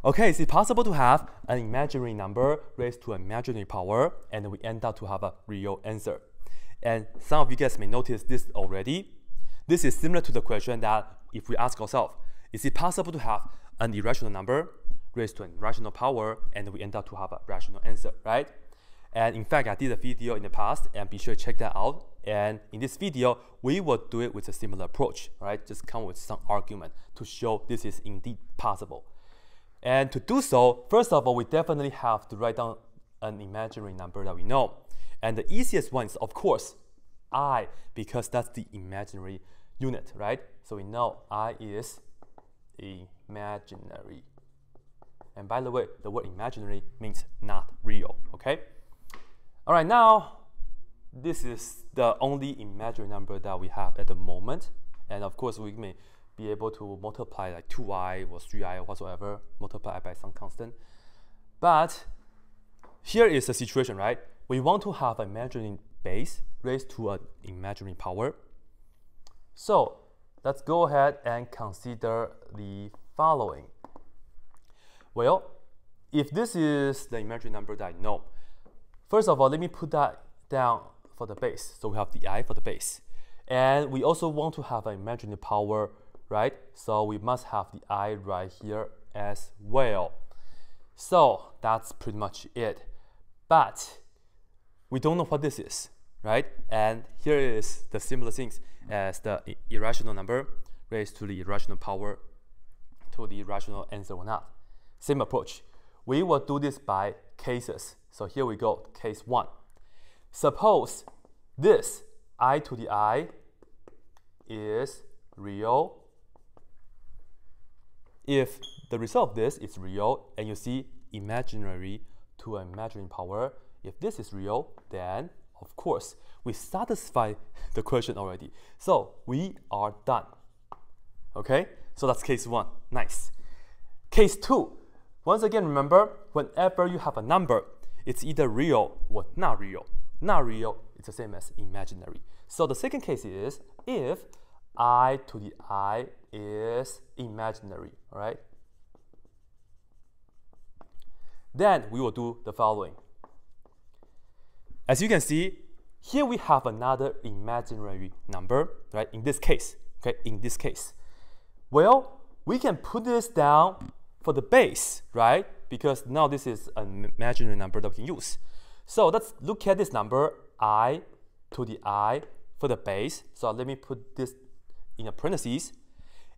Okay, is it possible to have an imaginary number raised to an imaginary power and we end up to have a real answer? And some of you guys may notice this already. This is similar to the question that if we ask ourselves, is it possible to have an irrational number raised to an irrational power and we end up to have a rational answer, right? And in fact, I did a video in the past, and be sure to check that out. And in this video, we will do it with a similar approach, right? Just come with some argument to show this is indeed possible. And to do so, first of all, we definitely have to write down an imaginary number that we know. And the easiest one is, of course, I, because that's the imaginary unit, right? So we know I is imaginary. And by the way, the word imaginary means not real, okay? All right, now, this is the only imaginary number that we have at the moment. And of course, we may be able to multiply like 2i or 3i or whatsoever, multiply by some constant. But here is the situation, right? We want to have an imaginary base raised to an imaginary power. So let's go ahead and consider the following. Well, if this is the imaginary number that I know, first of all, let me put that down for the base. So we have the I for the base. And we also want to have an imaginary power, right? So we must have the I right here as well. So that's pretty much it. But we don't know what this is, right? And here is the similar things as the irrational number raised to the irrational power to the irrational answer or not. Same approach. We will do this by cases. So here we go, case 1. Suppose this I to the I is real. If the result of this is real, and you see imaginary to an imaginary power, if this is real, then of course we satisfy the question already. So we are done. Okay, so that's case 1. Nice. Case 2. Once again, remember, whenever you have a number, it's either real or not real. Not real, it's the same as imaginary. So the second case is if I to the I is imaginary, all right? Then we will do the following. As you can see, here we have another imaginary number, right? In this case, okay, in this case. Well, we can put this down for the base, right? Because now this is an imaginary number that we can use. So let's look at this number, I to the I for the base. So let me put this in a parentheses.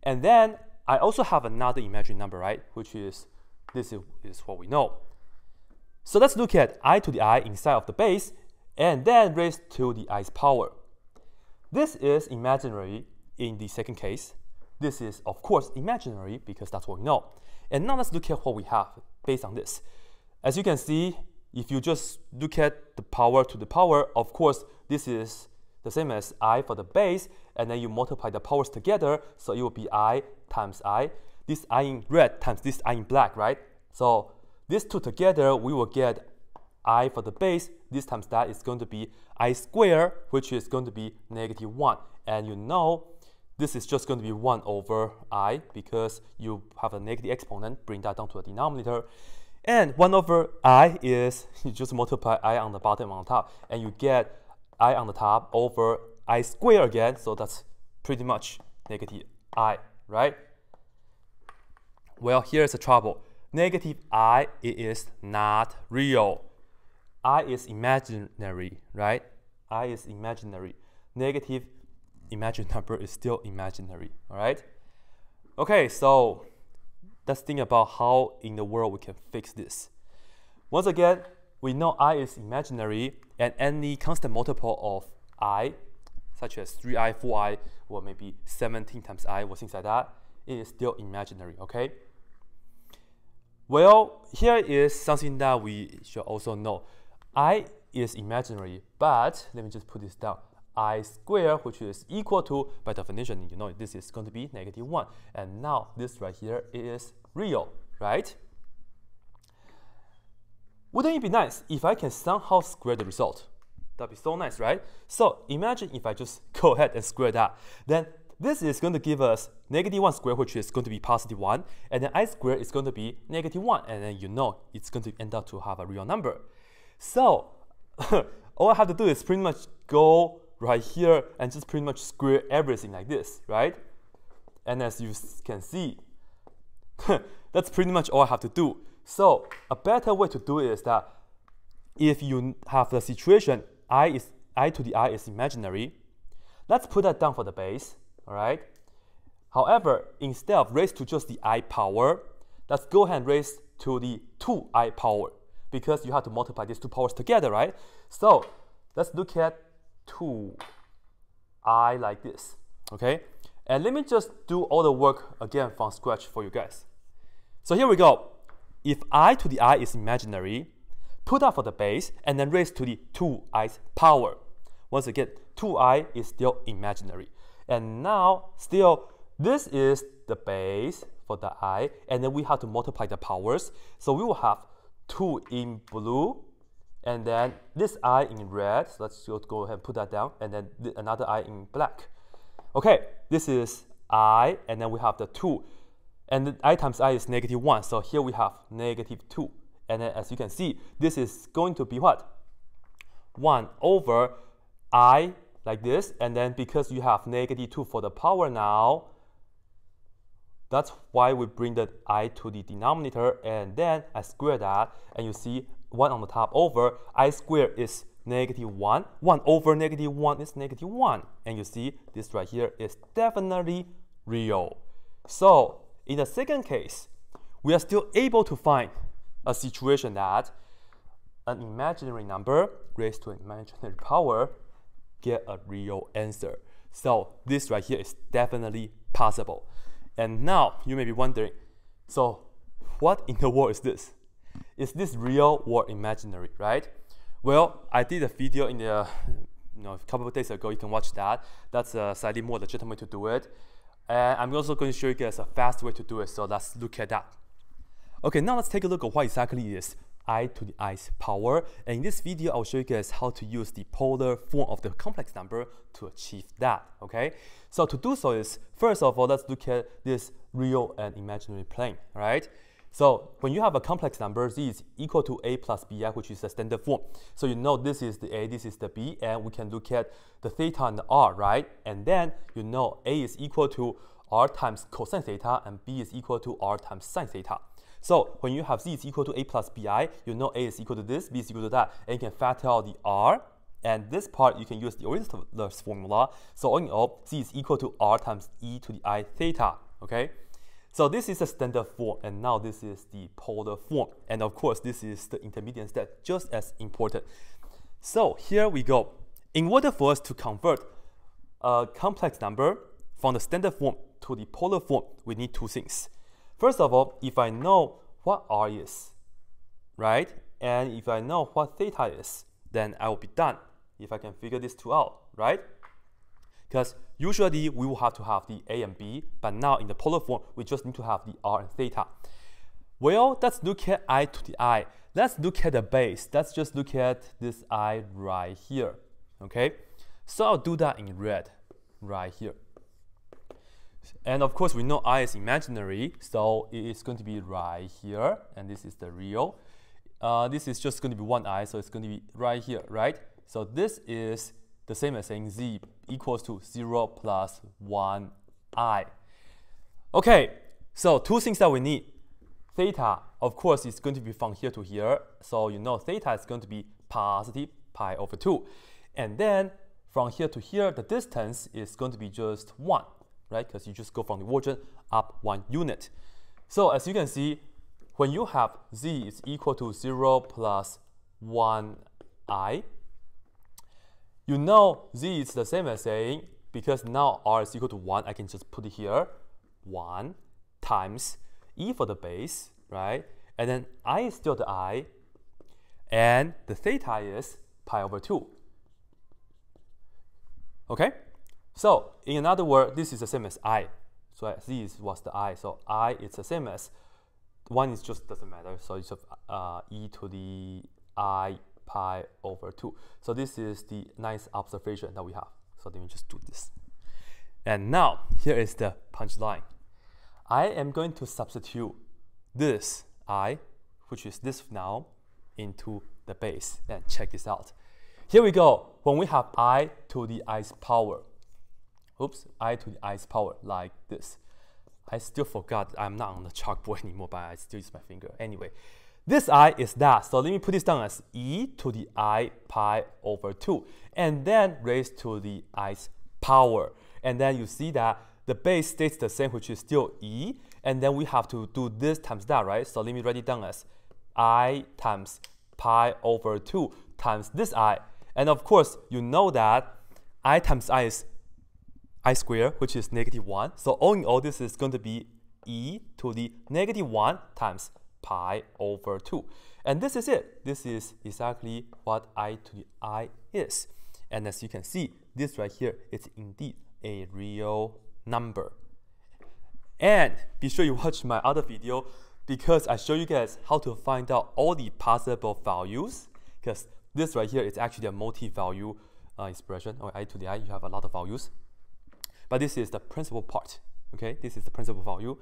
And then I also have another imaginary number, right? Which is, this is what we know. So let's look at I to the I inside of the base and then raised to the I's power. This is imaginary in the second case. This is, of course, imaginary because that's what we know. And now let's look at what we have based on this. As you can see, if you just look at the power to the power, of course, this is the same as I for the base, and then you multiply the powers together, so it will be I times I. This I in red times this I in black, right? So these two together, we will get I for the base. This times that is going to be I squared, which is going to be -1. And you know, this is just going to be 1 over I because you have a negative exponent, bring that down to a denominator. And 1 over I is, you just multiply I on the bottom and on top, and you get I on the top over I squared again, so that's pretty much -I, right? Well, here's the trouble. -I, it is not real. I is imaginary, right? I is imaginary. Negative imaginary number is still imaginary, all right? Okay, so let's think about how in the world we can fix this. Once again, we know I is imaginary, and any constant multiple of I, such as 3i, 4i, or maybe 17 times I, or things like that, it is still imaginary, okay? Well, here is something that we should also know. I is imaginary, but let me just put this down. I squared, which is equal to, by definition, you know, this is going to be -1. And now this right here is real, right? Wouldn't it be nice if I can somehow square the result? That'd be so nice, right? So imagine if I just go ahead and square that. Then this is going to give us -1 squared, which is going to be +1, and then I squared is going to be -1, and then you know it's going to end up to have a real number. So all I have to do is pretty much go right here and just pretty much square everything like this, right? And as you can see, that's pretty much all I have to do. So a better way to do it is that if you have the situation I to the I is imaginary, let's put that down for the base, all right? However, instead of raise to just the I power, let's go ahead and raise to the 2I power, because you have to multiply these two powers together, right? So let's look at 2I like this, okay? And let me just do all the work again from scratch for you guys. So here we go. If I to the I is imaginary, put that for the base, and then raise to the 2i's power. Once again, 2i is still imaginary. And now, still, this is the base for the I, and then we have to multiply the powers. So we will have 2 in blue, and then this I in red. So let's just go ahead and put that down, and then another I in black. Okay, this is I, and then we have the 2. And the I times I is -1, so here we have -2. And then as you can see, this is going to be what? 1 over I like this, and then because you have -2 for the power now, that's why we bring the I to the denominator, and then I square that, and you see 1 on the top over I squared is -1. 1 over -1 is -1. And you see this right here is definitely real. So in the second case, we are still able to find a situation that an imaginary number raised to an imaginary power get a real answer. So this right here is definitely possible. And now you may be wondering, so what in the world is this? Is this real or imaginary, right? Well, I did a video in the a couple of days ago. You can watch that. That's a slightly more legitimate way to do it. And I'm also going to show you guys a fast way to do it. So let's look at that. Okay, now let's take a look at what exactly is I to the i's power. And in this video, I'll show you guys how to use the polar form of the complex number to achieve that, okay? So to do so is, first of all, let's look at this real and imaginary plane, all right? So when you have a complex number, z is equal to a plus bi, which is the standard form. So you know this is the a, this is the b, and we can look at the theta and the r, right? And then you know a is equal to r times cosine theta, and b is equal to r times sine theta. So when you have z is equal to a plus bi, you know a is equal to this, b is equal to that, and you can factor out the r. And this part, you can use the Euler's formula. So all in all, z is equal to r times e to the I theta, okay? So this is the standard form, and now this is the polar form. And of course, this is the intermediate step, just as important. So here we go. In order for us to convert a complex number from the standard form to the polar form, we need two things. First of all, if I know what r is, right? And if I know what theta is, then I will be done if I can figure these two out, right? Because usually we will have to have the a and b, but now in the polar form, we just need to have the r and theta. Well, let's look at I to the I. Let's look at the base. Let's just look at this I right here, okay? So I'll do that in red right here. And of course, we know I is imaginary, so it is going to be right here, and this is the real. This is just going to be one I, so it's going to be right here, right? So this is the same as saying z equals to 0 plus 1i. Okay, so two things that we need. Theta, of course, is going to be from here to here. So you know theta is going to be positive pi over 2. And then from here to here, the distance is going to be just 1, right? Because you just go from the origin up 1 unit. So as you can see, when you have z is equal to 0 plus 1i, you know z is the same as saying, because now r is equal to 1, I can just put it here, 1 times e for the base, right? And then I is still the I, and the theta is pi over 2. Okay? So, in other words, this is the same as I. So z was the I, so I is the same as 1 is just doesn't matter, so it's e to the I pi over 2. So this is the nice observation that we have. So let me just do this. And now, here is the punchline. I am going to substitute this I, which is this now, into the base. And check this out. Here we go. When we have I to the i's power, I to the i's power, like this. I still forgot I'm not on the chalkboard anymore, but I still use my finger. Anyway, this I is that. So let me put this down as e to the I pi over 2. And then raised to the i's power. And then you see that the base stays the same, which is still e. And then we have to do this times that, right? So let me write it down as I times pi over 2 times this I. And of course, you know that I times I is I squared, which is -1. So all in all, this is going to be e to the -1 times pi over 2. And this is it. This is exactly what I to the I is. And as you can see, this right here is indeed a real number. And be sure you watch my other video because I show you guys how to find out all the possible values. Because this right here is actually a multi-value expression, or I to the I. You have a lot of values. But this is the principal part, okay? This is the principal value.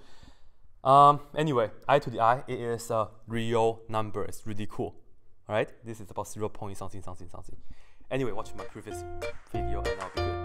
Anyway, I to the I, it is a real number. It's really cool, all right? This is about 0 point something, something, something. Anyway, watch my previous video and I'll be good.